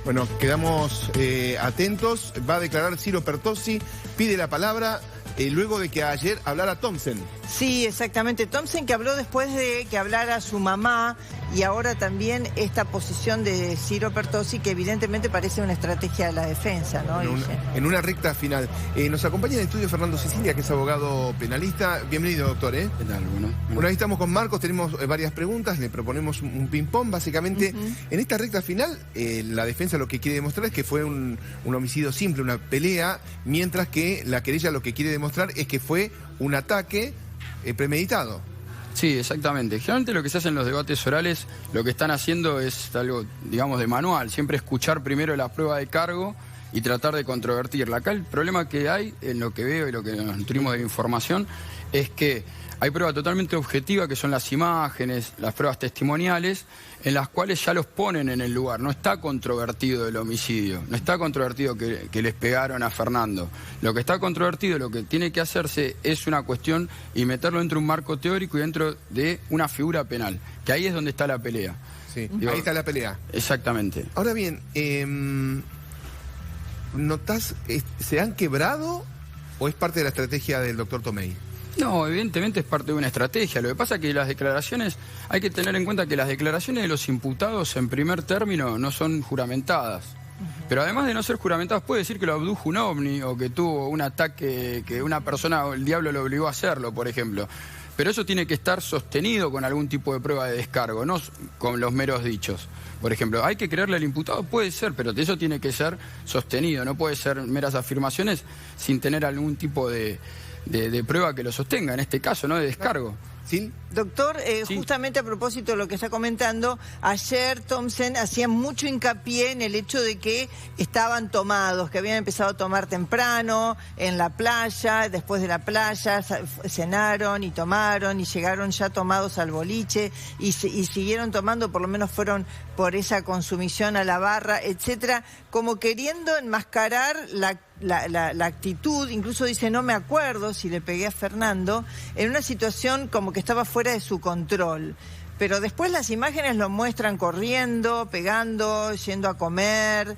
Bueno, quedamos atentos. Va a declarar Ciro Pertossi, pide la palabra luego de que ayer hablara Thompson. Sí, exactamente. Thompson, que habló después de que hablara su mamá, y ahora también esta posición de Ciro Pertossi, que evidentemente parece una estrategia de la defensa, ¿no? En una recta final. Nos acompaña en el estudio Fernando Sicilia, que es abogado penalista. Bienvenido, doctor. ¿Qué tal? Bueno, ahí estamos con Marcos, tenemos varias preguntas, le proponemos un ping-pong. Básicamente, en esta recta final, la defensa lo que quiere demostrar es que fue un homicidio simple, una pelea, mientras que la querella lo que quiere demostrar es que fue un ataque premeditado. Sí, exactamente. Generalmente lo que se hace en los debates orales, lo que están haciendo es algo, digamos, de manual. Siempre escuchar primero la prueba de cargo y tratar de controvertirla. Acá el problema que hay, en lo que veo y lo que nos nutrimos de la información, es que hay prueba totalmente objetiva, que son las imágenes, las pruebas testimoniales, en las cuales ya los ponen en el lugar. No está controvertido el homicidio, no está controvertido que les pegaron a Fernando. Lo que está controvertido, lo que tiene que hacerse es una cuestión y meterlo dentro de un marco teórico y dentro de una figura penal, que ahí es donde está la pelea. Sí, ahí está la pelea. Exactamente. Ahora bien, ¿notás, se han quebrado o es parte de la estrategia del doctor Tomei? No, evidentemente es parte de una estrategia. Lo que pasa es que las declaraciones, hay que tener en cuenta que las declaraciones de los imputados en primer término no son juramentadas. Pero además de no ser juramentadas, puede decir que lo abdujo un ovni o que tuvo un ataque, que una persona o el diablo lo obligó a hacerlo, por ejemplo. Pero eso tiene que estar sostenido con algún tipo de prueba de descargo, no con los meros dichos. Por ejemplo, ¿hay que creerle al imputado? Puede ser, pero eso tiene que ser sostenido. No puede ser meras afirmaciones sin tener algún tipo de prueba que lo sostenga, en este caso, ¿no? De descargo. ¿Sí? Doctor, sí. Justamente a propósito de lo que está comentando, ayer Thompson hacía mucho hincapié en el hecho de que estaban tomados, que habían empezado a tomar temprano, en la playa, después de la playa cenaron y tomaron y llegaron ya tomados al boliche y siguieron tomando, por lo menos fueron por esa consumición a la barra, etcétera, como queriendo enmascarar la actitud. Incluso dice, no me acuerdo si le pegué a Fernando, en una situación como que estaba fuera de su control. Pero después las imágenes lo muestran corriendo, pegando, yendo a comer.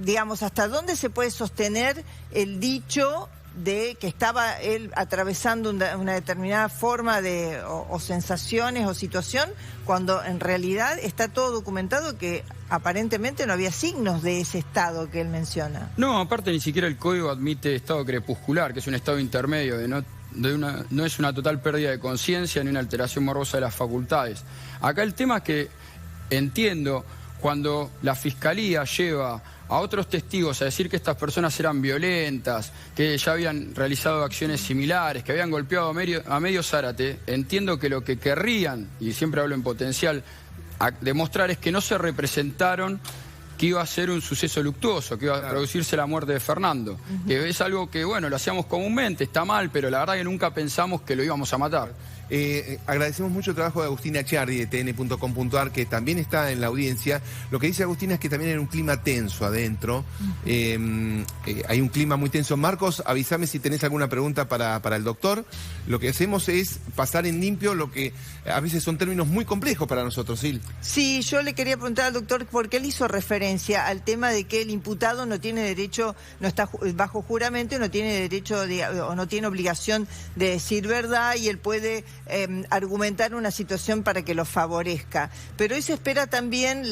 Digamos, ¿hasta dónde se puede sostener el dicho de que estaba él atravesando una determinada forma o sensaciones o situación, cuando en realidad está todo documentado que aparentemente no había signos de ese estado que él menciona? No, aparte ni siquiera el código admite estado crepuscular, que es un estado intermedio, no es una total pérdida de conciencia ni una alteración morbosa de las facultades. Acá el tema es que entiendo cuando la fiscalía lleva a otros testigos a decir que estas personas eran violentas, que ya habían realizado acciones similares, que habían golpeado a medio Zárate, entiendo que lo que querrían, y siempre hablo en potencial, demostrar es que no se representaron que iba a ser un suceso luctuoso, que iba a producirse la muerte de Fernando. Que es algo que, bueno, lo hacíamos comúnmente, está mal, pero la verdad que nunca pensamos que lo íbamos a matar. Agradecemos mucho el trabajo de Agustina Chiardi de tn.com.ar, que también está en la audiencia. Lo que dice Agustina es que también hay un clima tenso adentro. Hay un clima muy tenso. Marcos, avísame si tenés alguna pregunta para el doctor. Lo que hacemos es pasar en limpio lo que a veces son términos muy complejos para nosotros, Sil. Sí, yo le quería preguntar al doctor porque él hizo referencia al tema de que el imputado no tiene derecho, no está bajo juramento, no tiene derecho o no tiene obligación de decir verdad, y él puede argumentar una situación para que lo favorezca. Pero hoy se espera también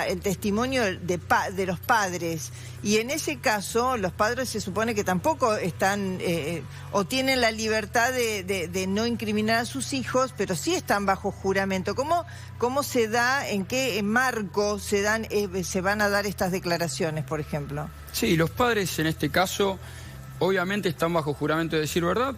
el testimonio de los padres, y en ese caso los padres se supone que tampoco están o tienen la libertad de no incriminar a sus hijos, pero sí están bajo juramento. ¿Cómo se da, en qué marco se van a dar estas declaraciones, por ejemplo? Sí, los padres en este caso obviamente están bajo juramento de decir verdad.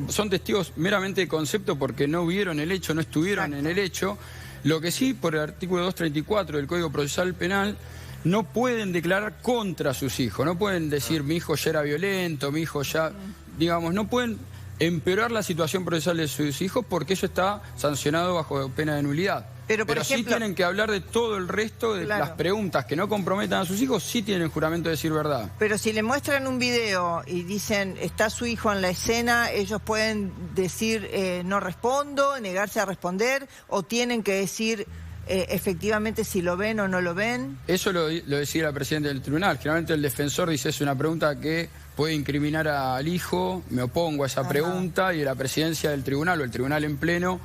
Son testigos meramente de concepto porque no vieron el hecho, no estuvieron en el hecho. Lo que sí, por el artículo 234 del Código Procesal Penal, no pueden declarar contra sus hijos. No pueden decir, mi hijo ya era violento, mi hijo ya... Digamos, no pueden empeorar la situación procesal de sus hijos porque eso está sancionado bajo pena de nulidad. Pero por ejemplo, sí tienen que hablar de todo el resto de las preguntas que no comprometan a sus hijos, sí tienen juramento de decir verdad. Pero si le muestran un video y dicen, está su hijo en la escena, ellos pueden decir, no respondo, negarse a responder, o tienen que decir, efectivamente si lo ven o no lo ven? Eso lo decide la presidenta del tribunal. Generalmente el defensor dice es una pregunta que puede incriminar al hijo, me opongo a esa pregunta, y la presidencia del tribunal o el tribunal en pleno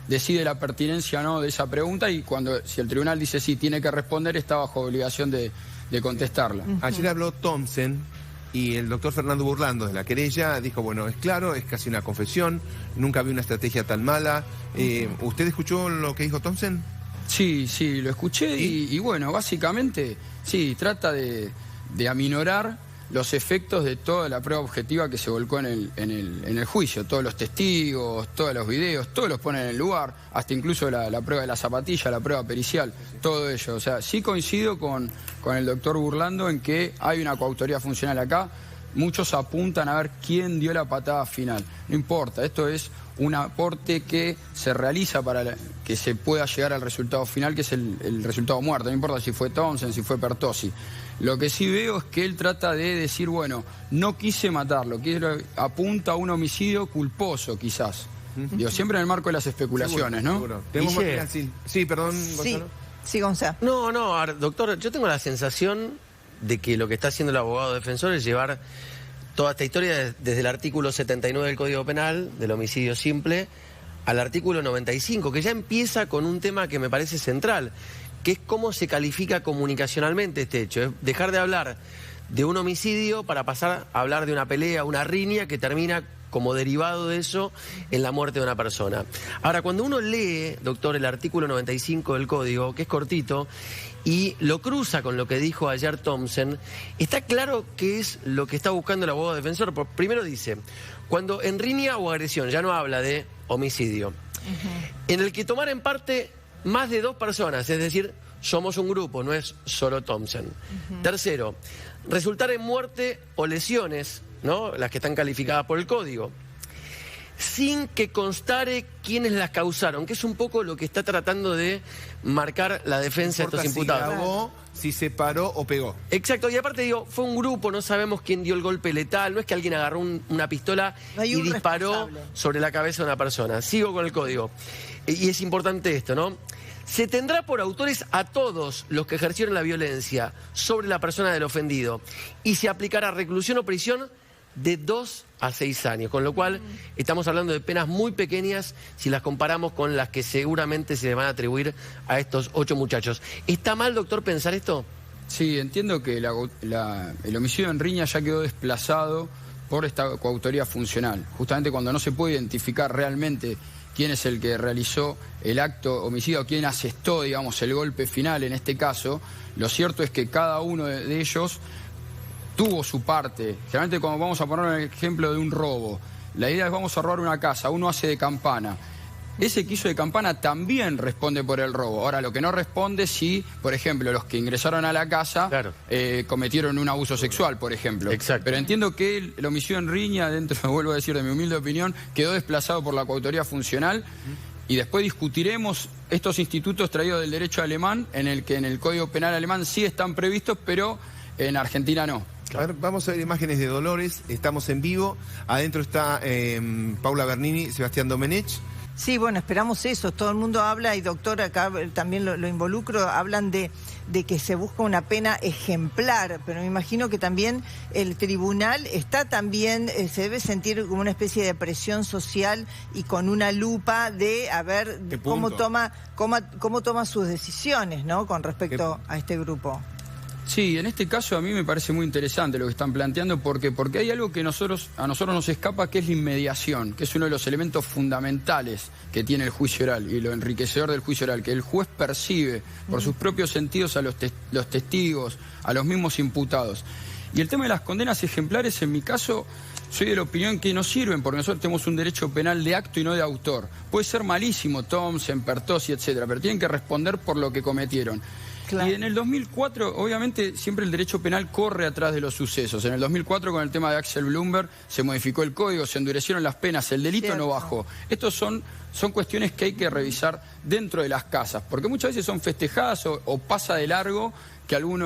decide la pertinencia o no de esa pregunta, y si el tribunal dice sí, tiene que responder, está bajo obligación de contestarla. Ayer habló Thompson y el doctor Fernando Burlando de la querella dijo, bueno, es claro, es casi una confesión, nunca vi una estrategia tan mala. ¿Usted escuchó lo que dijo Thompson? Sí, lo escuché y bueno, básicamente sí, trata de aminorar los efectos de toda la prueba objetiva que se volcó en el juicio. Todos los testigos, todos los videos, todos los ponen en el lugar, hasta incluso la prueba de la zapatilla, la prueba pericial, todo ello. O sea, sí coincido con el doctor Burlando en que hay una coautoría funcional acá. Muchos apuntan a ver quién dio la patada final. No importa, esto es un aporte que se realiza para que se pueda llegar al resultado final, que es el resultado muerto. No importa si fue Thompson, si fue Pertossi. Lo que sí veo es que él trata de decir, bueno, no quise matarlo, apunta a un homicidio culposo, quizás. Digo, siempre en el marco de las especulaciones, seguro, ¿no? Seguro. Sí, perdón, Gonzalo. Sí, Gonzalo. No, doctor, yo tengo la sensación de que lo que está haciendo el abogado defensor es llevar toda esta historia desde el artículo 79 del Código Penal, del homicidio simple, al artículo 95, que ya empieza con un tema que me parece central, que es cómo se califica comunicacionalmente este hecho. Es dejar de hablar de un homicidio para pasar a hablar de una pelea, una riña que termina como derivado de eso en la muerte de una persona. Ahora, cuando uno lee, doctor, el artículo 95 del Código, que es cortito, y lo cruza con lo que dijo ayer Thompson, está claro qué es lo que está buscando el abogado defensor. Primero dice, cuando en riña o agresión, ya no habla de homicidio, en el que tomaren parte más de 2 personas, es decir, somos un grupo, no es solo Thompson. Tercero, resultar en muerte o lesiones, ¿no? Las que están calificadas por el Código, sin que constare quiénes las causaron, que es un poco lo que está tratando de marcar la defensa de estos imputados. Si grabó, si se paró o pegó. Exacto, y aparte digo, fue un grupo, no sabemos quién dio el golpe letal, no es que alguien agarró una pistola y disparó sobre la cabeza de una persona. Sigo con el Código. Y es importante esto, ¿no? Se tendrá por autores a todos los que ejercieron la violencia sobre la persona del ofendido y se aplicará reclusión o prisión de 2 a 6 años, con lo cual estamos hablando de penas muy pequeñas si las comparamos con las que seguramente se le van a atribuir a estos 8 muchachos. ¿Está mal, doctor, pensar esto? Sí, entiendo que el homicidio en riña ya quedó desplazado por esta coautoría funcional, justamente cuando no se puede identificar realmente quién es el que realizó el acto homicida o quién asestó, digamos, el golpe final en este caso. Lo cierto es que cada uno de ellos tuvo su parte. Generalmente, como vamos a poner el ejemplo de un robo, la idea es vamos a robar una casa, uno hace de campana. Ese que hizo de campana también responde por el robo. Ahora, lo que no responde si, por ejemplo, los que ingresaron a la casa cometieron un abuso sexual, por ejemplo. Exacto. Pero entiendo que el homicidio en riña, dentro, vuelvo a decir, de mi humilde opinión, quedó desplazado por la coautoría funcional. Y después discutiremos estos institutos traídos del derecho alemán, en el que en el Código Penal alemán sí están previstos, pero en Argentina no. A ver, vamos a ver imágenes de Dolores, estamos en vivo, adentro está Paula Bernini, Sebastián Domenech. Sí, bueno, esperamos eso, todo el mundo habla, y doctor, acá también lo involucro, hablan de que se busca una pena ejemplar, pero me imagino que también el tribunal está también, se debe sentir como una especie de presión social y con una lupa de a ver cómo toma sus decisiones, ¿no?, con respecto a este grupo. Sí, en este caso a mí me parece muy interesante lo que están planteando, porque hay algo que a nosotros nos escapa, que es la inmediación, que es uno de los elementos fundamentales que tiene el juicio oral y lo enriquecedor del juicio oral, que el juez percibe por sus propios sentidos a los testigos, a los mismos imputados. Y el tema de las condenas ejemplares, en mi caso, soy de la opinión que no sirven, porque nosotros tenemos un derecho penal de acto y no de autor. Puede ser malísimo Thompson, Pertossi, etcétera, pero tienen que responder por lo que cometieron. Claro. Y en el 2004, obviamente, siempre el derecho penal corre atrás de los sucesos. En el 2004, con el tema de Axel Bloomberg, se modificó el código, se endurecieron las penas, el delito no bajó. Estos son cuestiones que hay que revisar dentro de las casas, porque muchas veces son festejadas o pasa de largo que un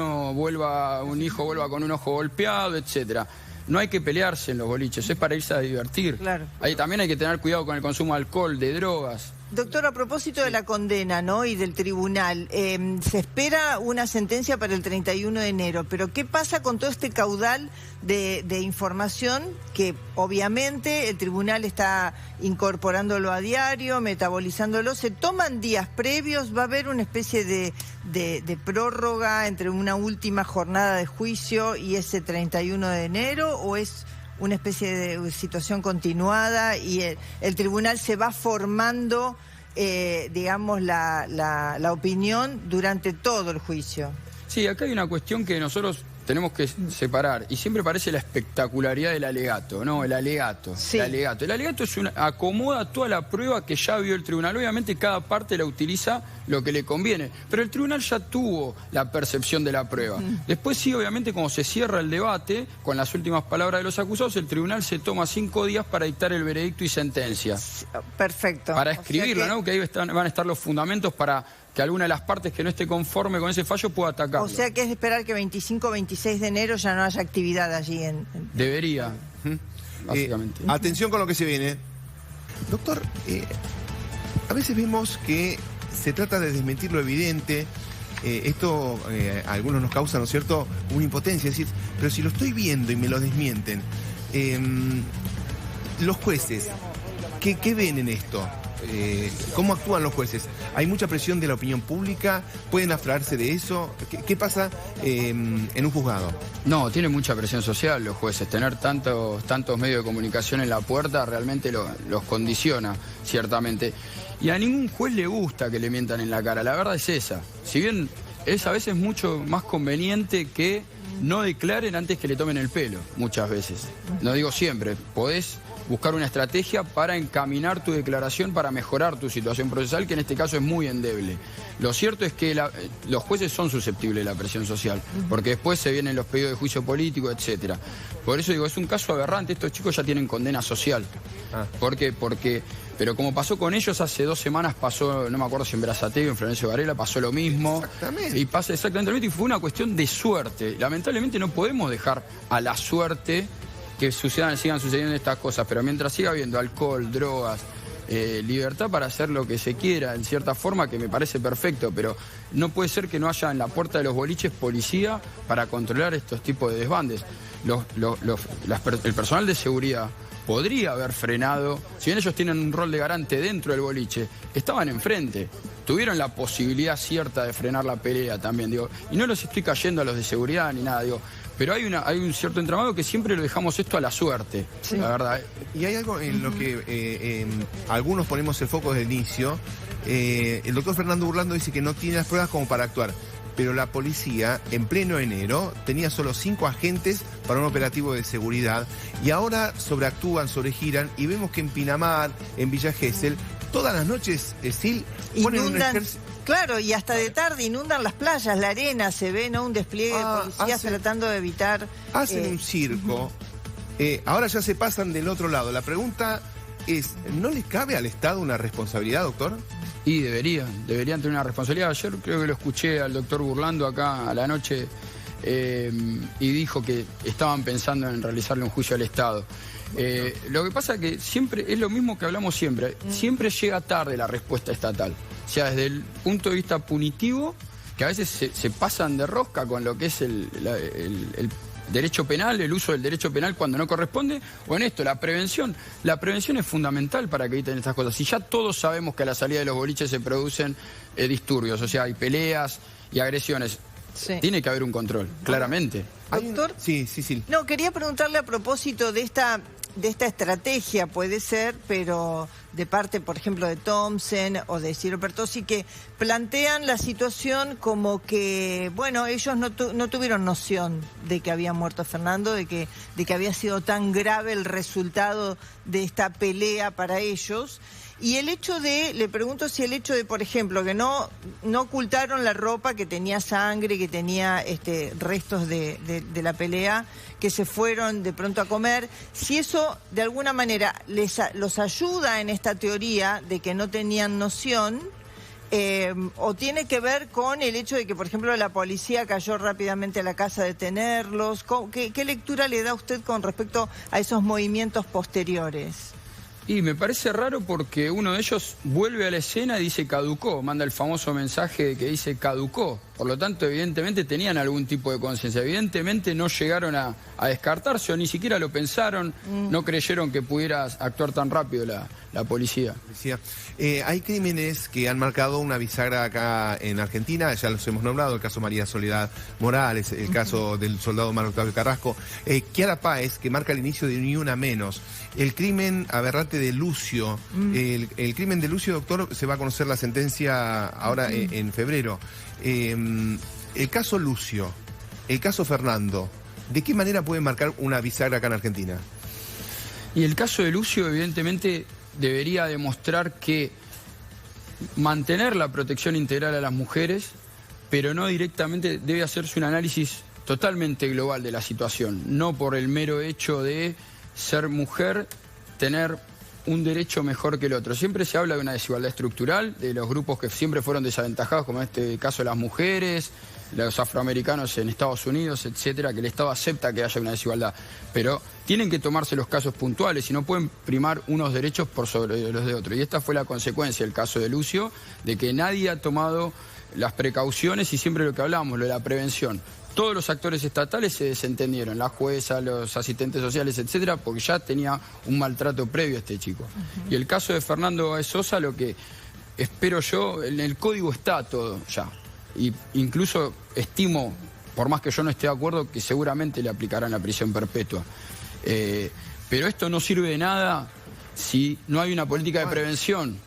hijo vuelva con un ojo golpeado, etcétera. No hay que pelearse en los boliches, es para irse a divertir. Claro. También hay que tener cuidado con el consumo de alcohol, de drogas. Doctor, a propósito de la condena, ¿no? Y del tribunal, se espera una sentencia para el 31 de enero, pero ¿qué pasa con todo este caudal de información que obviamente el tribunal está incorporándolo a diario, metabolizándolo? ¿Se toman días previos? ¿Va a haber una especie de prórroga entre una última jornada de juicio y ese 31 de enero? ¿O es una especie de situación continuada y el tribunal se va formando, digamos, la opinión durante todo el juicio? Sí, acá hay una cuestión que nosotros tenemos que separar, y siempre parece la espectacularidad del alegato, ¿no? El alegato. Sí. El alegato es acomoda toda la prueba que ya vio el tribunal. Obviamente cada parte la utiliza lo que le conviene, pero el tribunal ya tuvo la percepción de la prueba. Después sí, obviamente, como se cierra el debate, con las últimas palabras de los acusados, el tribunal se toma 5 días para dictar el veredicto y sentencia. Perfecto. Para escribirla, ¿no? Que ahí van a estar los fundamentos para que alguna de las partes que no esté conforme con ese fallo pueda atacarlo. O sea que es de esperar que 25 o 26 de enero ya no haya actividad allí Debería, básicamente. Atención con lo que se viene. Doctor, a veces vemos que se trata de desmentir lo evidente. Esto a algunos nos causa, ¿no es cierto?, una impotencia. Es decir, pero si lo estoy viendo y me lo desmienten, los jueces, ¿qué ven en esto? ¿Cómo actúan los jueces? ¿Hay mucha presión de la opinión pública? ¿Pueden aflarse de eso? ¿Qué pasa en un juzgado? No, tiene mucha presión social los jueces. Tener tantos medios de comunicación en la puerta realmente los condiciona, ciertamente. Y a ningún juez le gusta que le mientan en la cara. La verdad es esa. Si bien es a veces mucho más conveniente que no declaren antes que le tomen el pelo, muchas veces. No digo siempre, podés buscar una estrategia para encaminar tu declaración para mejorar tu situación procesal, que en este caso es muy endeble. Lo cierto es que los jueces son susceptibles de la presión social, porque después se vienen los pedidos de juicio político, etcétera. Por eso digo, es un caso aberrante, estos chicos ya tienen condena social. ¿Por qué? Pero como pasó con ellos, hace 2 semanas pasó, no me acuerdo si en Berazategui o en Florencio Varela, pasó lo mismo. Exactamente. Y pasa exactamente lo mismo, y fue una cuestión de suerte. Lamentablemente no podemos dejar a la suerte que sigan sucediendo estas cosas, pero mientras siga habiendo alcohol, drogas, libertad para hacer lo que se quiera, en cierta forma, que me parece perfecto, pero no puede ser que no haya en la puerta de los boliches policía para controlar estos tipos de desbandes. El personal de seguridad podría haber frenado, si bien ellos tienen un rol de garante dentro del boliche, estaban enfrente, tuvieron la posibilidad cierta de frenar la pelea también, digo, y no los estoy cayendo a los de seguridad ni nada, digo, pero hay un cierto entramado que siempre lo dejamos esto a la suerte, sí, la verdad. Y hay algo en lo que algunos ponemos el foco desde el inicio. El doctor Fernando Burlando dice que no tiene las pruebas como para actuar, pero la policía en pleno enero tenía solo 5 agentes para un operativo de seguridad y ahora sobregiran y vemos que en Pinamar, en Villa Gesell, todas las noches, ponen un ejército. Claro, y hasta de tarde inundan las playas, la arena, se ve, ¿no? Un despliegue de policías tratando de evitar... Hacen un circo, ahora ya se pasan del otro lado. La pregunta es, ¿no les cabe al Estado una responsabilidad, doctor? Y deberían tener una responsabilidad. Ayer creo que lo escuché al doctor Burlando acá a la noche y dijo que estaban pensando en realizarle un juicio al Estado. Lo que pasa es que siempre es lo mismo que hablamos siempre. Siempre llega tarde la respuesta estatal. O sea, desde el punto de vista punitivo, que a veces se pasan de rosca con lo que es el derecho penal, el uso del derecho penal cuando no corresponde, o en esto, la prevención. La prevención es fundamental para que eviten estas cosas. Si ya todos sabemos que a la salida de los boliches se producen disturbios, o sea, hay peleas y agresiones. Sí. Tiene que haber un control, claramente. ¿Doctor? Sí. No, quería preguntarle a propósito de esta estrategia, puede ser, pero de parte, por ejemplo, de Thompson o de Ciro Pertossi, que plantean la situación como que, bueno, ellos no tuvieron noción de que había muerto Fernando, de que había sido tan grave el resultado de esta pelea para ellos. Y le pregunto si el hecho de, por ejemplo, que no ocultaron la ropa que tenía sangre, que tenía restos de la pelea, que se fueron de pronto a comer, si eso de alguna manera los ayuda en esta teoría de que no tenían noción, o tiene que ver con el hecho de que, por ejemplo, la policía cayó rápidamente a la casa a detenerlos. ¿Qué lectura le da usted con respecto a esos movimientos posteriores? Y me parece raro porque uno de ellos vuelve a la escena y dice caducó, manda el famoso mensaje que dice caducó. Por lo tanto, evidentemente tenían algún tipo de conciencia. Evidentemente no llegaron a descartarse o ni siquiera lo pensaron, no creyeron que pudiera actuar tan rápido la policía. Hay crímenes que han marcado una bisagra acá en Argentina, ya los hemos nombrado, el caso María Soledad Morales, el caso del soldado Marco Octavio Carrasco, Kiara Páez, que marca el inicio de Ni Una Menos, el crimen aberrante de Lucio, el crimen de Lucio, doctor, se va a conocer la sentencia ahora en febrero. El caso Lucio, el caso Fernando, ¿de qué manera puede marcar una bisagra acá en Argentina? Y el caso de Lucio, evidentemente, debería demostrar que mantener la protección integral a las mujeres, pero no directamente, debe hacerse un análisis totalmente global de la situación, no por el mero hecho de ser mujer, tener un derecho mejor que el otro. Siempre se habla de una desigualdad estructural, de los grupos que siempre fueron desaventajados, como en este caso las mujeres, los afroamericanos en Estados Unidos, etcétera, que el Estado acepta que haya una desigualdad. Pero tienen que tomarse los casos puntuales y no pueden primar unos derechos por sobre los de otros. Y esta fue la consecuencia del caso de Lucio, de que nadie ha tomado las precauciones y siempre lo que hablábamos, lo de la prevención. Todos los actores estatales se desentendieron, la jueza, los asistentes sociales, etcétera, porque ya tenía un maltrato previo a este chico. Y el caso de Fernando Báez Sosa, lo que espero yo, en el código está todo ya. Y incluso estimo, por más que yo no esté de acuerdo, que seguramente le aplicarán la prisión perpetua. Pero esto no sirve de nada si no hay una política de prevención.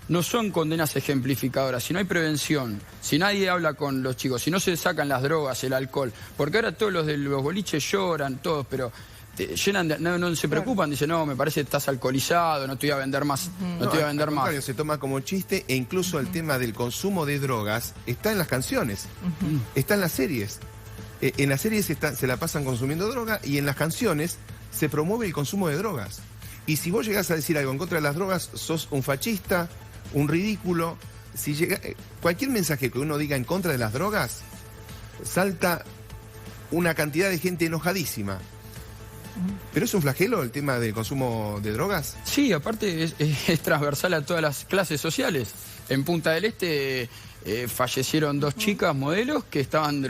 No son condenas ejemplificadoras, si no hay prevención, si nadie habla con los chicos, si no se sacan las drogas, el alcohol, porque ahora todos los de los boliches lloran, todos, pero te llenan de, no se preocupan, dicen, no, me parece que estás alcoholizado, no te voy a vender más, no te voy a vender más. Se toma como chiste e incluso el tema del consumo de drogas está en las canciones, está en las series. En las series se la pasan consumiendo droga y en las canciones se promueve el consumo de drogas. Y si vos llegás a decir algo en contra de las drogas, sos un fascista, un ridículo. Si llega, cualquier mensaje que uno diga en contra de las drogas, salta una cantidad de gente enojadísima. ¿Pero es un flagelo el tema del consumo de drogas? Sí, aparte es transversal a todas las clases sociales. En Punta del Este fallecieron 2 chicas modelos que estaban,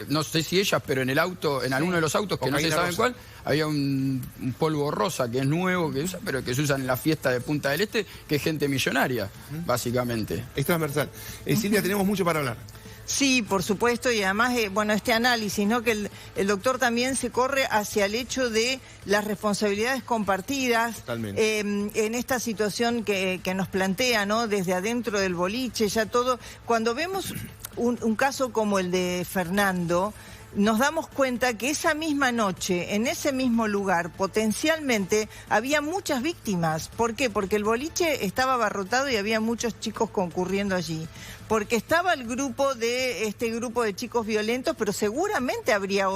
no sé si ellas, pero en el auto, en alguno de los autos, que no se sabe cuál, había un polvo rosa que es nuevo, que usa, pero que se usan en la fiesta de Punta del Este, que es gente millonaria, básicamente. Es transversal. Silvia, tenemos mucho para hablar. Sí, por supuesto, y además, bueno, este análisis, ¿no? Que el doctor también se corre hacia el hecho de las responsabilidades compartidas en esta situación que nos plantea, ¿no? Desde adentro del boliche, ya todo. Cuando vemos un caso como el de Fernando, nos damos cuenta que esa misma noche, en ese mismo lugar, potencialmente había muchas víctimas. ¿Por qué? Porque el boliche estaba abarrotado y había muchos chicos concurriendo allí. Porque estaba el grupo este grupo de chicos violentos, pero seguramente habría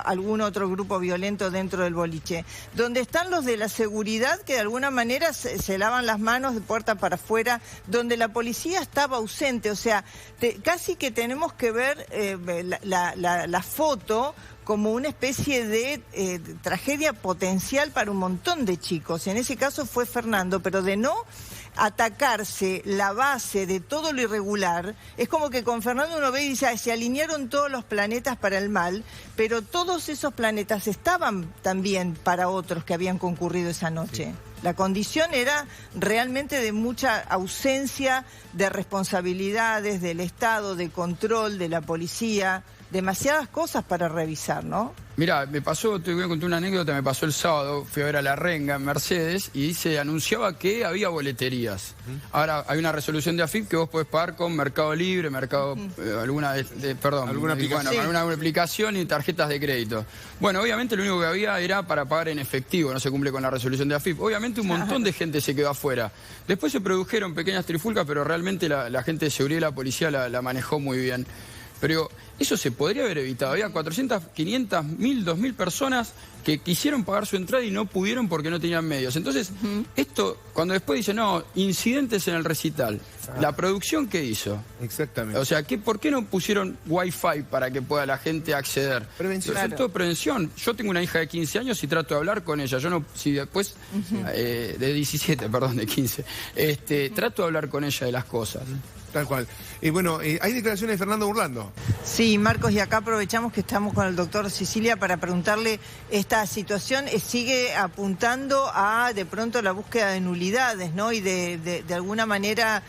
algún otro grupo violento dentro del boliche. Donde están los de la seguridad que de alguna manera se lavan las manos de puerta para afuera, donde la policía estaba ausente. O sea, casi que tenemos que ver la foto como una especie de tragedia potencial para un montón de chicos. En ese caso fue Fernando, pero de no atacarse la base de todo lo irregular, es como que con Fernando uno ve y dice, se alinearon todos los planetas para el mal, pero todos esos planetas estaban también para otros que habían concurrido esa noche. Sí. La condición era realmente de mucha ausencia de responsabilidades del Estado, de control, de la policía, demasiadas cosas para revisar, ¿no? Mirá, te voy a contar una anécdota, me pasó el sábado, fui a ver a La Renga en Mercedes y se anunciaba que había boleterías. Ahora hay una resolución de AFIP que vos podés pagar con Mercado Libre, alguna aplicación y tarjetas de crédito. Bueno, obviamente lo único que había era para pagar en efectivo, no se cumple con la resolución de AFIP. Obviamente un montón de gente se quedó afuera. Después se produjeron pequeñas trifulcas, pero realmente la gente de seguridad y la policía la manejó muy bien. Pero Eso se podría haber evitado. Había 400, 500, 1000, 2000 personas que quisieron pagar su entrada y no pudieron porque no tenían medios. Entonces, esto, cuando después dicen, no, incidentes en el recital, ¿la producción qué hizo? Exactamente. O sea, ¿por qué no pusieron Wi-Fi para que pueda la gente acceder? Prevención. Claro. Es todo prevención. Yo tengo una hija de 15 años y trato de hablar con ella. Yo no, si después, de 17, perdón, de 15, trato de hablar con ella de las cosas. Tal cual. Bueno, hay declaraciones de Fernando Burlando. Sí, Marcos, y acá aprovechamos que estamos con el doctor Sicilia para preguntarle, esta situación sigue apuntando a, de pronto, la búsqueda de nulidades, ¿no? Y de alguna manera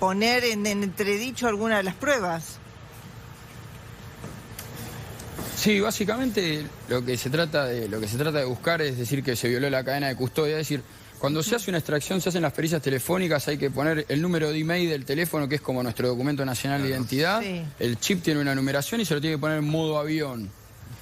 poner en entredicho alguna de las pruebas. Sí, básicamente lo que se trata de buscar es decir que se violó la cadena de custodia, es decir, cuando se hace una extracción, se hacen las pericias telefónicas, hay que poner el número de email del teléfono, que es como nuestro documento nacional de identidad. Sí. El chip tiene una numeración y se lo tiene que poner en modo avión.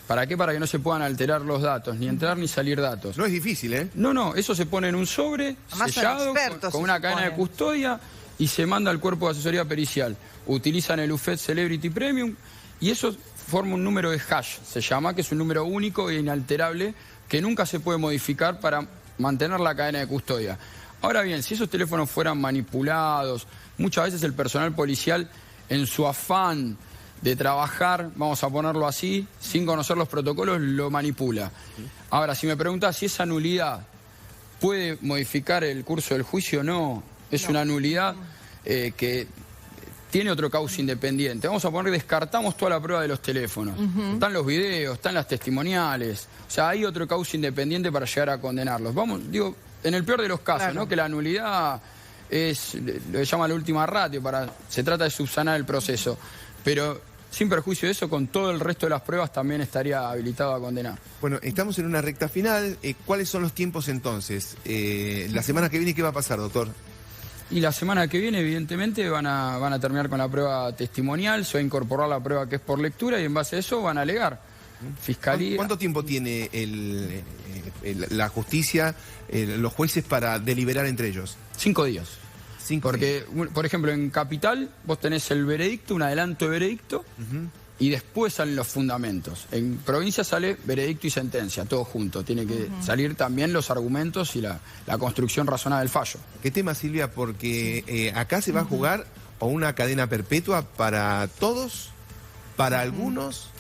¿Para qué? Para que no se puedan alterar los datos, ni entrar ni salir datos. No es difícil, ¿eh? No, eso se pone en un sobre, además sellado, con una cadena de custodia y se manda al cuerpo de asesoría pericial. Utilizan el UFED Celebrity Premium y eso forma un número de hash, se llama, que es un número único e inalterable que nunca se puede modificar para mantener la cadena de custodia. Ahora bien, si esos teléfonos fueran manipulados, muchas veces el personal policial, en su afán de trabajar, vamos a ponerlo así, sin conocer los protocolos, lo manipula. Ahora, si me preguntas si esa nulidad puede modificar el curso del juicio, no. Es una nulidad que tiene otro causa independiente. Vamos a poner, descartamos toda la prueba de los teléfonos. Están los videos, están las testimoniales. O sea, hay otro causa independiente para llegar a condenarlos. Vamos, digo, en el peor de los casos, ¿no? Que la nulidad es, lo llama la última ratio, se trata de subsanar el proceso. Pero sin perjuicio de eso, con todo el resto de las pruebas también estaría habilitado a condenar. Bueno, estamos en una recta final. ¿Cuáles son los tiempos entonces? La semana que viene, ¿qué va a pasar, doctor? Y la semana que viene, evidentemente, van a terminar con la prueba testimonial, se va a incorporar la prueba que es por lectura y en base a eso van a alegar. Fiscalía. ¿Cuánto tiempo tiene la justicia, los jueces para deliberar entre ellos? 5 días. Porque, por ejemplo, en Capital vos tenés el veredicto, un adelanto de veredicto, y después salen los fundamentos. En provincia sale veredicto y sentencia, todo junto. Tiene que salir también los argumentos y la construcción razonada del fallo. ¿Qué tema, Silvia? Porque acá se va a jugar o una cadena perpetua para todos, para algunos,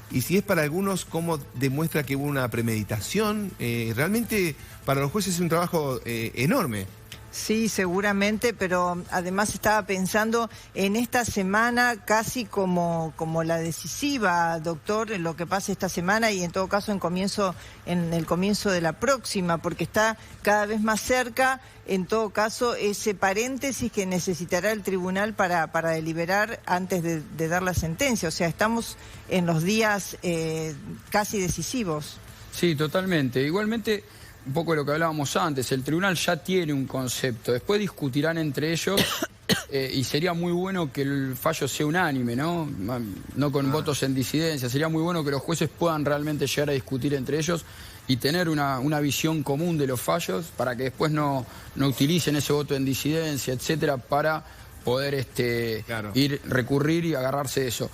y si es para algunos, ¿cómo demuestra que hubo una premeditación? Realmente para los jueces es un trabajo enorme. Sí, seguramente, pero además estaba pensando en esta semana casi como la decisiva, doctor, en lo que pasa esta semana y en todo caso en el comienzo de la próxima, porque está cada vez más cerca, en todo caso, ese paréntesis que necesitará el tribunal para deliberar antes de dar la sentencia. O sea, estamos en los días casi decisivos. Sí, totalmente. Igualmente, un poco de lo que hablábamos antes, el tribunal ya tiene un concepto, después discutirán entre ellos y sería muy bueno que el fallo sea unánime, ¿no? No con votos en disidencia, sería muy bueno que los jueces puedan realmente llegar a discutir entre ellos y tener una visión común de los fallos para que después no utilicen ese voto en disidencia, etcétera, para poder recurrir y agarrarse de eso.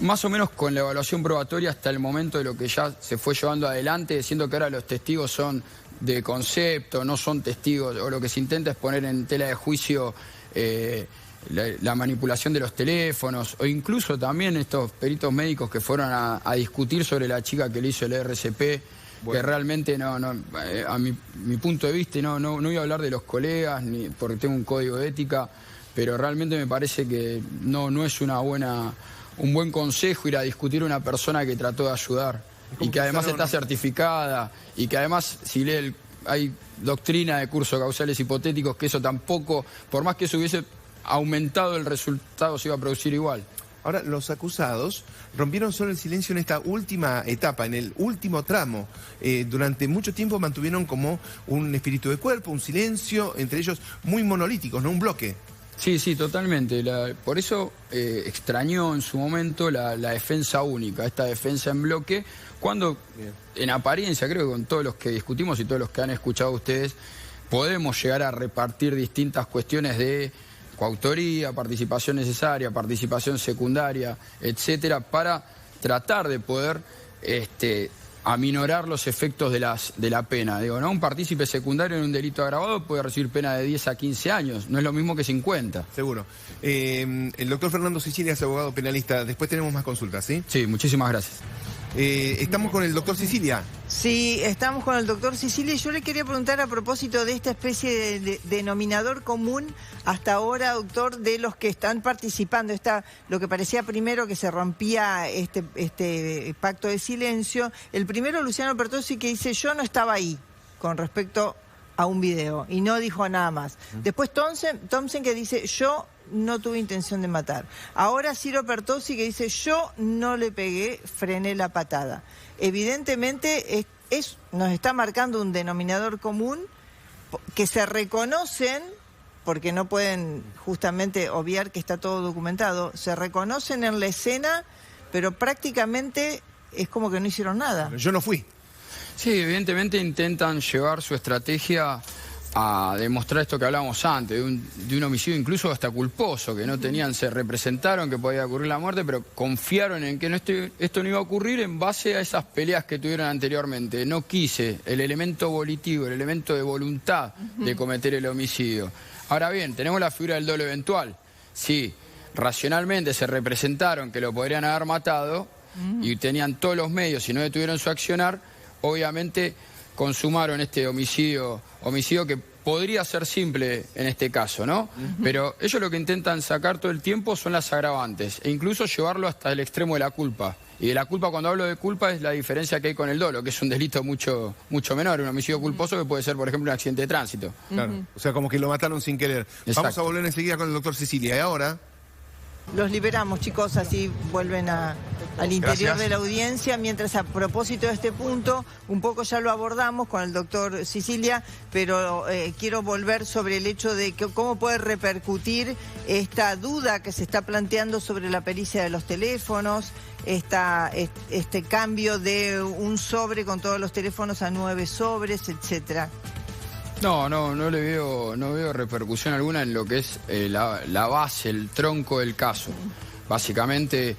Más o menos con la evaluación probatoria hasta el momento de lo que ya se fue llevando adelante, diciendo que ahora los testigos son de concepto, no son testigos, o lo que se intenta es poner en tela de juicio la manipulación de los teléfonos, o incluso también estos peritos médicos que fueron a discutir sobre la chica que le hizo el RCP, que realmente a mi punto de vista, no voy a hablar de los colegas, ni porque tengo un código de ética, pero realmente me parece que no es un buen consejo ir a discutir a una persona que trató de ayudar y que además está certificada y que además hay doctrina de curso de causales hipotéticos que eso tampoco, por más que eso hubiese aumentado el resultado, se iba a producir igual. Ahora, los acusados rompieron solo el silencio en esta última etapa, en el último tramo. Durante mucho tiempo mantuvieron como un espíritu de cuerpo, un silencio, entre ellos muy monolíticos, no un bloque. Sí, totalmente. Por eso extrañó en su momento la defensa única, esta defensa en bloque, cuando en apariencia, creo que con todos los que discutimos y todos los que han escuchado ustedes, podemos llegar a repartir distintas cuestiones de coautoría, participación necesaria, participación secundaria, etcétera, para tratar de poder aminorar los efectos de la pena. Digo, ¿no? Un partícipe secundario en un delito agravado puede recibir pena de 10 a 15 años, no es lo mismo que 50. Seguro. El doctor Fernando Sicilia es abogado penalista. Después tenemos más consultas, ¿sí? Sí, muchísimas gracias. Estamos con el doctor Sicilia. Sí, estamos con el doctor Sicilia y yo le quería preguntar a propósito de esta especie de denominador común hasta ahora, doctor, de los que están participando. Lo que parecía primero que se rompía este pacto de silencio. El primero, Luciano Pertossi, que dice yo no estaba ahí con respecto a un video y no dijo nada más. Después Thompson que dice yo no tuve intención de matar. Ahora Ciro Pertossi que dice yo no le pegué, frené la patada. Evidentemente nos está marcando un denominador común que se reconocen, porque no pueden justamente obviar que está todo documentado, se reconocen en la escena, pero prácticamente es como que no hicieron nada. Yo no fui. Sí, evidentemente intentan llevar su estrategia a demostrar esto que hablábamos antes, de un homicidio incluso hasta culposo, que no tenían, se representaron que podía ocurrir la muerte, pero confiaron en que esto no iba a ocurrir en base a esas peleas que tuvieron anteriormente. No quise el elemento volitivo, el elemento de voluntad de cometer el homicidio. Ahora bien, tenemos la figura del dolo eventual. Sí, racionalmente se representaron que lo podrían haber matado y tenían todos los medios y no detuvieron su accionar, obviamente consumaron este homicidio que podría ser simple en este caso, ¿no? Pero ellos lo que intentan sacar todo el tiempo son las agravantes e incluso llevarlo hasta el extremo de la culpa. Y de la culpa, cuando hablo de culpa, es la diferencia que hay con el dolo, que es un delito mucho menor, un homicidio culposo que puede ser, por ejemplo, un accidente de tránsito. Claro, o sea, como que lo mataron sin querer. Exacto. Vamos a volver enseguida con el doctor Sicilia. Y ahora... Los liberamos, chicos, así vuelven al interior de la audiencia. Mientras, a propósito de este punto, un poco ya lo abordamos con el doctor Sicilia, pero quiero volver sobre el hecho de que cómo puede repercutir esta duda que se está planteando sobre la pericia de los teléfonos, este cambio de un sobre con todos los teléfonos a 9 sobres, etcétera. No veo repercusión alguna en lo que es la base, el tronco del caso. Básicamente,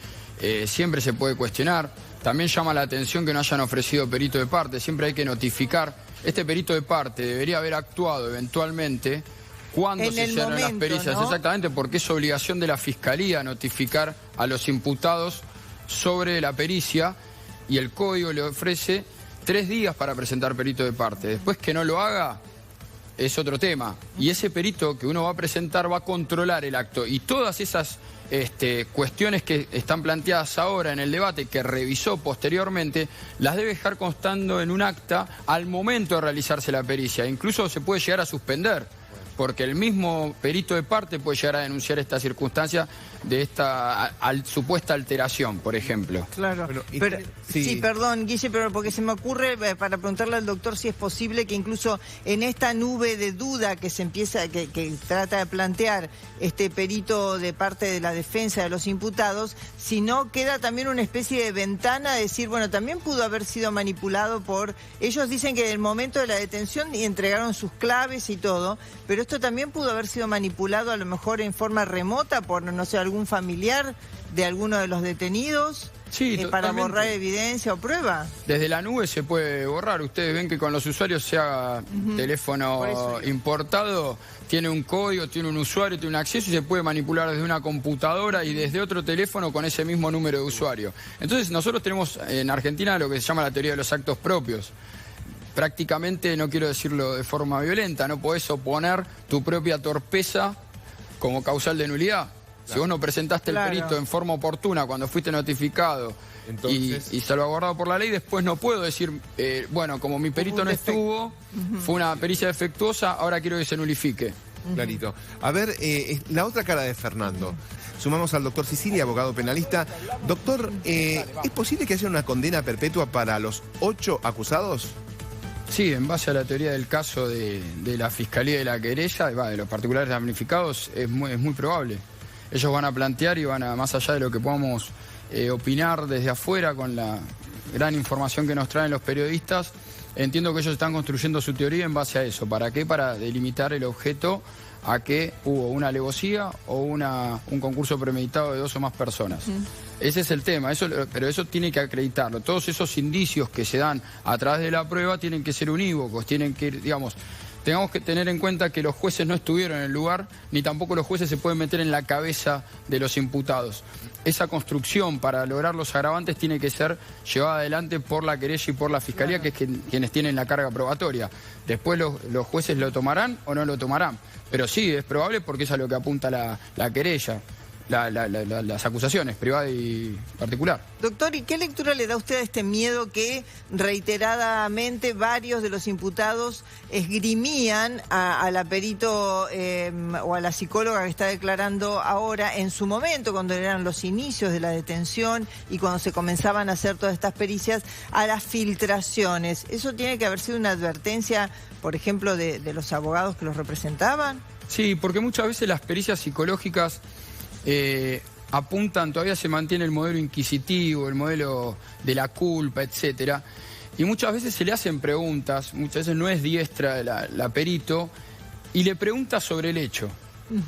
siempre se puede cuestionar. También llama la atención que no hayan ofrecido perito de parte. Siempre hay que notificar. Este perito de parte debería haber actuado eventualmente cuando se hicieron las pericias. ¿No? Exactamente, porque es obligación de la Fiscalía notificar a los imputados sobre la pericia y el código le ofrece 3 días para presentar perito de parte. Después que no lo haga... es otro tema. Y ese perito que uno va a presentar va a controlar el acto. Y todas esas cuestiones que están planteadas ahora en el debate, que revisó posteriormente, las debe dejar constando en un acta al momento de realizarse la pericia. Incluso se puede llegar a suspender, porque el mismo perito de parte puede llegar a denunciar esta circunstancia de esta supuesta alteración, por ejemplo. Claro. Pero, sí, perdón, Guille, pero porque se me ocurre para preguntarle al doctor si es posible que incluso en esta nube de duda que se empieza, que trata de plantear este perito de parte de la defensa de los imputados, si no queda también una especie de ventana de decir, bueno, también pudo haber sido manipulado por... Ellos dicen que en el momento de la detención y entregaron sus claves y todo, pero esto también pudo haber sido manipulado a lo mejor en forma remota por, no sé, algún familiar de alguno de los detenidos, sí, para borrar evidencia o prueba. Desde la nube se puede borrar. Ustedes ven que con los usuarios, sea teléfono importado, tiene un código, tiene un usuario, tiene un acceso y se puede manipular desde una computadora y desde otro teléfono con ese mismo número de usuario. Entonces nosotros tenemos en Argentina lo que se llama la teoría de los actos propios. Prácticamente, no quiero decirlo de forma violenta, no podés oponer tu propia torpeza como causal de nulidad. Si vos no presentaste el perito en forma oportuna cuando fuiste notificado y salvaguardado por la ley, después no puedo decir, bueno, como mi perito no estuvo, fue una pericia defectuosa, ahora quiero que se nulifique. Clarito. A ver, la otra cara de Fernando. Sumamos al doctor Sicilia, abogado penalista. Doctor, ¿es posible que haya una condena perpetua para los 8 acusados? Sí, en base a la teoría del caso de la Fiscalía de la querella, de los particulares damnificados, es muy probable. Ellos van a plantear y van a, más allá de lo que podamos opinar desde afuera con la gran información que nos traen los periodistas, entiendo que ellos están construyendo su teoría en base a eso. ¿Para qué? Para delimitar el objeto a que hubo una alevosía o un concurso premeditado de 2 o más personas. Ese es el tema, pero eso tiene que acreditarlo. Todos esos indicios que se dan a través de la prueba tienen que ser unívocos, tienen que ir, digamos, tenemos que tener en cuenta que los jueces no estuvieron en el lugar, ni tampoco los jueces se pueden meter en la cabeza de los imputados. Esa construcción para lograr los agravantes tiene que ser llevada adelante por la querella y por la fiscalía, que es quienes tienen la carga probatoria. Después los jueces lo tomarán o no lo tomarán. Pero sí, es probable porque es a lo que apunta la querella. Las acusaciones, privada y particular. Doctor, ¿y qué lectura le da usted a este miedo que reiteradamente varios de los imputados esgrimían a la perito o a la psicóloga que está declarando ahora, en su momento, cuando eran los inicios de la detención y cuando se comenzaban a hacer todas estas pericias, a las filtraciones? ¿Eso tiene que haber sido una advertencia, por ejemplo, de los abogados que los representaban? Sí, porque muchas veces las pericias psicológicas apuntan, todavía se mantiene el modelo inquisitivo, el modelo de la culpa, etcétera, y muchas veces se le hacen preguntas, muchas veces no es diestra la perito, y le pregunta sobre el hecho.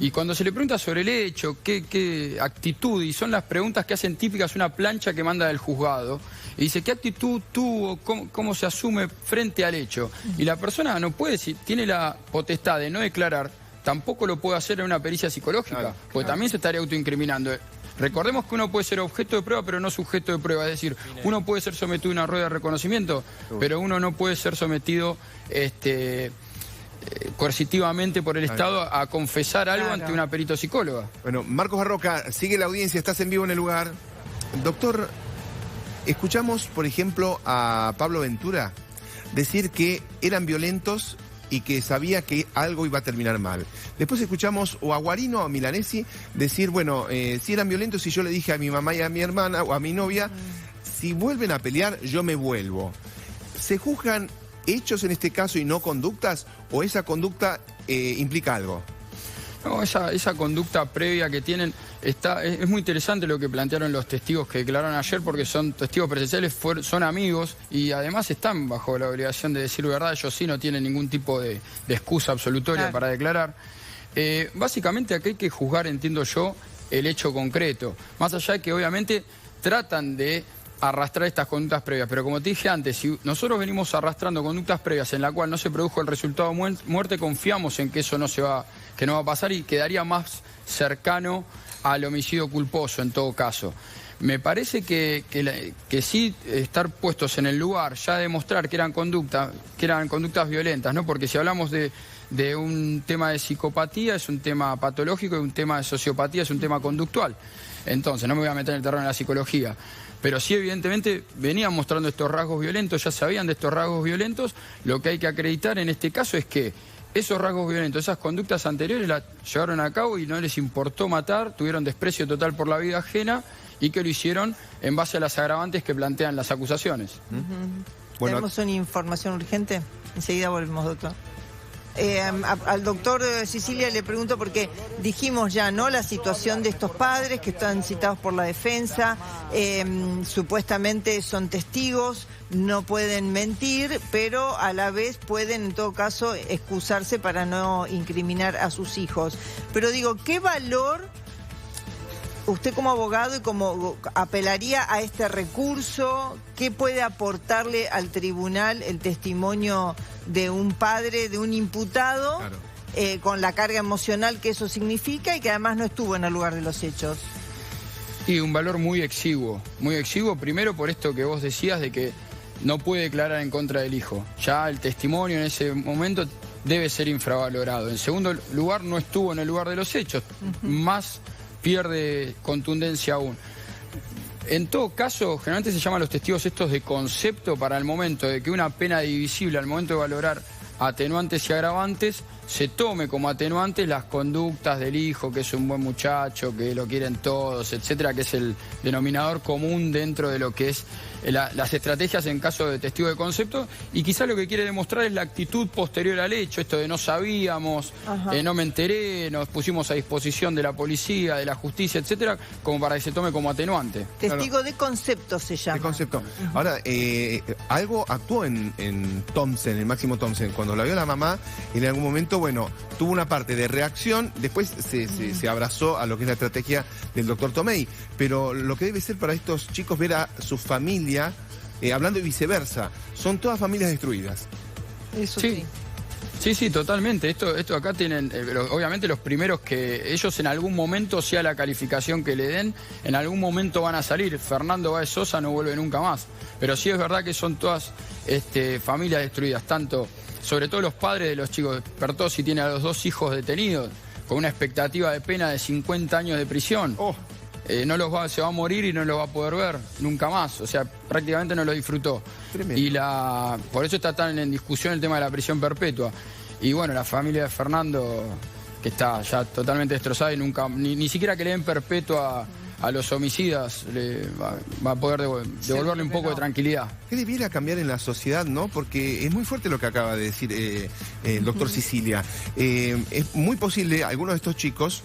Y cuando se le pregunta sobre el hecho, qué actitud, y son las preguntas que hacen típicas una plancha que manda del juzgado, y dice, ¿qué actitud tuvo? ¿Cómo se asume frente al hecho? Y la persona no puede, si tiene la potestad de no declarar, tampoco lo puede hacer en una pericia psicológica, porque también se estaría autoincriminando. Recordemos que uno puede ser objeto de prueba, pero no sujeto de prueba. Es decir, uno puede ser sometido a una rueda de reconocimiento, pero uno no puede ser sometido coercitivamente por el Estado a confesar algo ante una perito psicóloga. Bueno, Marcos Barroca, sigue la audiencia, estás en vivo en el lugar. Doctor, escuchamos, por ejemplo, a Pablo Ventura decir que eran violentos y que sabía que algo iba a terminar mal. Después escuchamos o a Guarino o a Milanesi decir, bueno, si eran violentos y yo le dije a mi mamá y a mi hermana o a mi novia, si vuelven a pelear, yo me vuelvo. ¿Se juzgan hechos en este caso y no conductas, o esa conducta implica algo? No, esa conducta previa que tienen, es muy interesante lo que plantearon los testigos que declararon ayer, porque son testigos presenciales, son amigos y además están bajo la obligación de decir verdad. Ellos sí no tienen ningún tipo de excusa absolutoria para declarar. Básicamente aquí hay que juzgar, entiendo yo, el hecho concreto, más allá de que obviamente tratan de arrastrar estas conductas previas, pero como te dije antes, si nosotros venimos arrastrando conductas previas en la cual no se produjo el resultado de muerte, confiamos en que eso no va a pasar y quedaría más cercano al homicidio culposo en todo caso. Me parece que sí estar puestos en el lugar, ya demostrar que eran conductas violentas, ¿no? Porque si hablamos de un tema de psicopatía, es un tema patológico, y un tema de sociopatía es un tema conductual. Entonces, no me voy a meter en el terreno de la psicología, pero sí evidentemente venían mostrando estos rasgos violentos, ya sabían de estos rasgos violentos. Lo que hay que acreditar en este caso es que esos rasgos violentos, esas conductas anteriores las llevaron a cabo y no les importó matar, tuvieron desprecio total por la vida ajena y que lo hicieron en base a las agravantes que plantean las acusaciones. Bueno, ¿tenemos una información urgente? Enseguida volvemos, doctor. Al doctor Sicilia le pregunto porque dijimos ya, ¿no?, la situación de estos padres que están citados por la defensa, supuestamente son testigos, no pueden mentir, pero a la vez pueden en todo caso excusarse para no incriminar a sus hijos. Pero digo, ¿qué valor usted como abogado y como apelaría a este recurso? ¿Qué puede aportarle al tribunal el testimonio de un padre, de un imputado, con la carga emocional que eso significa y que además no estuvo en el lugar de los hechos? Y un valor muy exiguo, primero por esto que vos decías de que no puede declarar en contra del hijo. Ya el testimonio en ese momento debe ser infravalorado. En segundo lugar, no estuvo en el lugar de los hechos, más pierde contundencia aún. En todo caso, generalmente se llaman los testigos estos de concepto para el momento de que una pena divisible, al momento de valorar atenuantes y agravantes, se tome como atenuantes las conductas del hijo, que es un buen muchacho, que lo quieren todos, etcétera, que es el denominador común dentro de lo que es las estrategias en caso de testigo de concepto, y quizá lo que quiere demostrar es la actitud posterior al hecho, esto de no sabíamos, no me enteré, nos pusimos a disposición de la policía, de la justicia, etcétera, como para que se tome como atenuante. Testigo de concepto se llama. De concepto. Ahora, algo actuó en Thompson, en Máximo Thompson, cuando la vio la mamá, en algún momento esto, bueno, tuvo una parte de reacción, después se abrazó a lo que es la estrategia del doctor Tomei. Pero lo que debe ser para estos chicos ver a su familia, hablando y viceversa, son todas familias destruidas. Eso sí. Sí, totalmente. Esto acá tienen, obviamente los primeros que ellos en algún momento, sea la calificación que le den, en algún momento van a salir. Fernando Báez Sosa no vuelve nunca más. Pero sí es verdad que son todas familias destruidas, tanto, sobre todo los padres de los chicos. Pertossi tiene a los 2 hijos detenidos, con una expectativa de pena de 50 años de prisión. Se va a morir y no lo va a poder ver nunca más. O sea, prácticamente no lo disfrutó. Tremendo. Y por eso está tan en discusión el tema de la prisión perpetua. Y bueno, la familia de Fernando, que está ya totalmente destrozada y nunca, ni siquiera que le den perpetua a los homicidas, va a poder devolverle un poco de tranquilidad. ¿Qué debiera cambiar en la sociedad, no? Porque es muy fuerte lo que acaba de decir el doctor Sicilia. Es muy posible, algunos de estos chicos,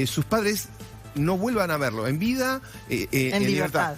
sus padres no vuelvan a verlo en vida, en libertad.